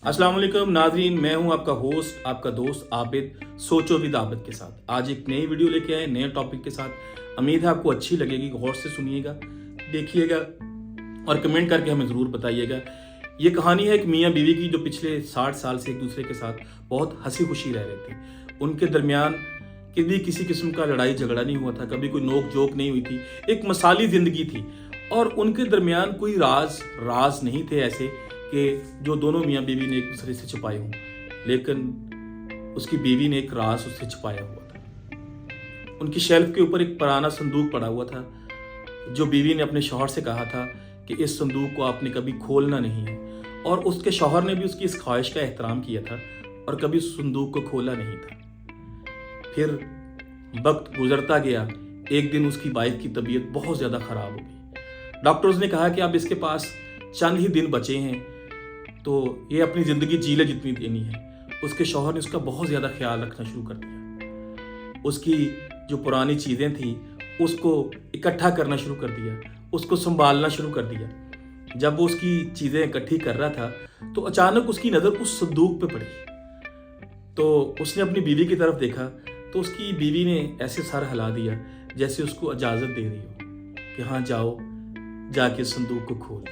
अस्सलाम वालेकुम नाजरीन, मैं हूं आपका होस्ट, आपका दोस्त आबिद, सोचो विद आबिद के साथ। आज एक नई वीडियो लेके आए नए टॉपिक के साथ। उम्मीद है आपको अच्छी लगेगी, गौर से सुनिएगा, देखिएगा और कमेंट करके हमें ज़रूर बताइएगा। ये कहानी है एक मियाँ बीवी की जो पिछले 60 साल से एक दूसरे के साथ बहुत हंसी खुशी रह रहे थे। उनके दरमियान कभी किसी किस्म का लड़ाई झगड़ा नहीं हुआ था, कभी कोई नोक जोक नहीं हुई थी, एक मसाली ज़िंदगी थी और उनके दरमियान कोई राज नहीं थे ऐसे कि जो दोनों मियाँ बीवी ने एक दूसरे से छुपाए हों। लेकिन उसकी बीवी ने एक राज उससे छुपाया हुआ था। उनकी शेल्फ के ऊपर एक पुराना संदूक पड़ा हुआ था जो बीवी ने अपने शौहर से कहा था कि इस संदूक को आपने कभी खोलना नहीं है, और उसके शौहर ने भी उसकी इस ख्वाहिश का एहतराम किया था और कभी उस संदूक को खोला नहीं था। फिर वक्त गुजरता गया। एक दिन उसकी वाइफ की तबीयत बहुत ज़्यादा ख़राब हो गई। डॉक्टर्स ने कहा कि अब इसके पास चंद ही दिन बचे हैं, तो ये अपनी ज़िंदगी जी ले जितनी देनी है। उसके शौहर ने उसका बहुत ज़्यादा ख्याल रखना शुरू कर दिया। उसकी जो पुरानी चीज़ें थी उसको इकट्ठा करना शुरू कर दिया, उसको संभालना शुरू कर दिया। जब वो उसकी चीज़ें इकट्ठी कर रहा था तो अचानक उसकी नज़र उस संदूक पे पड़ी। तो उसने अपनी बीवी की तरफ देखा तो उसकी बीवी ने ऐसे सर हिला दिया जैसे उसको इजाज़त दे रही हो कि हाँ जाओ, जाके संदूक को खोल।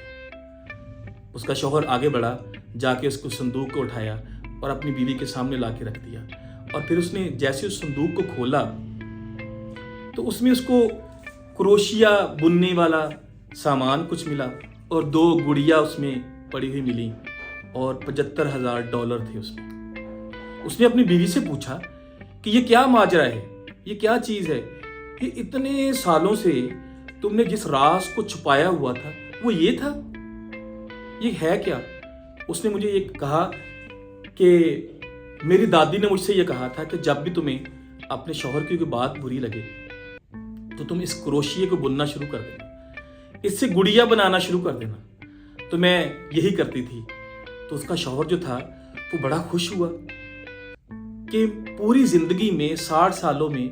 उसका शौहर आगे बढ़ा, जाके उसको संदूक को उठाया और अपनी बीवी के सामने ला के रख दिया। और फिर उसने जैसे उस संदूक को खोला तो उसमें उसको क्रोशिया बुनने वाला सामान कुछ मिला और 2 गुड़िया उसमें पड़ी हुई मिली और $75,000 थे उसमें। उसने अपनी बीवी से पूछा कि ये क्या माजरा है, ये क्या चीज़ है, ये इतने सालों से तुमने जिस राज को छुपाया हुआ था वो ये था, ये है क्या? उसने मुझे ये कहा कि मेरी दादी ने मुझसे ये कहा था कि जब भी तुम्हें अपने शौहर की कोई बात बुरी लगे तो तुम इस क्रोशिये को बुनना शुरू कर देना, इससे गुड़िया बनाना शुरू कर देना। तो मैं यही करती थी। तो उसका शौहर जो था वो बड़ा खुश हुआ कि पूरी जिंदगी में 60 सालों में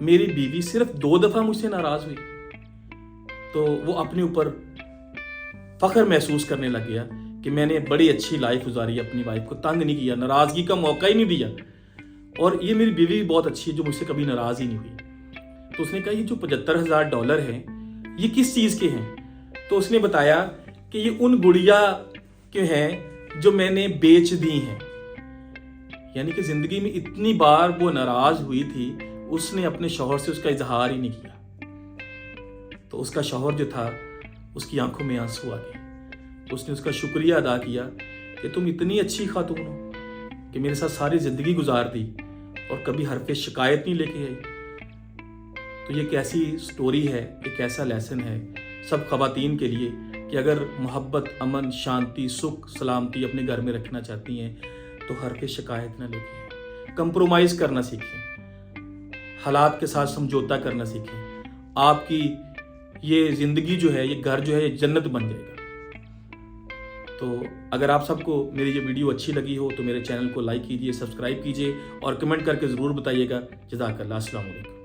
मेरी बीवी सिर्फ 2 दफा मुझसे नाराज हुई। तो वो अपने ऊपर फख्र महसूस करने लग गया कि मैंने बड़ी अच्छी लाइफ गुजारी, अपनी वाइफ को तंग नहीं किया, नाराजगी का मौका ही नहीं दिया, और ये मेरी बीवी भी बहुत अच्छी है जो मुझसे कभी नाराज ही नहीं हुई। तो उसने कहा ये जो $75,000 हैं ये किस चीज़ के हैं? तो उसने बताया कि ये उन गुड़िया के हैं जो मैंने बेच दी हैं। यानी कि जिंदगी में इतनी बार वो नाराज हुई थी, उसने अपने शौहर से उसका इजहार ही नहीं किया। तो उसका शौहर जो था उसकी आंखों में आंसू आ गए। उसने उसका शुक्रिया अदा किया कि तुम इतनी अच्छी खातून हो कि मेरे साथ सारी ज़िंदगी गुजार दी और कभी हरफ शिकायत नहीं लेके आई। तो ये कैसी स्टोरी है, एक ऐसा लेसन है सब ख़वातीन के लिए कि अगर मोहब्बत, अमन, शांति, सुख, सलामती अपने घर में रखना चाहती हैं तो हरफ शिकायत ना लेके आएं, कंप्रोमाइज़ करना सीखें, हालात के साथ समझौता करना सीखें। आपकी ये ज़िंदगी जो है, ये घर जो है, ये जन्नत बन जाएगा। तो अगर आप सबको मेरी ये वीडियो अच्छी लगी हो तो मेरे चैनल को लाइक कीजिए, सब्सक्राइब कीजिए और कमेंट करके ज़रूर बताइएगा। जज़ाकल्लाह, अस्सलाम वालेकुम।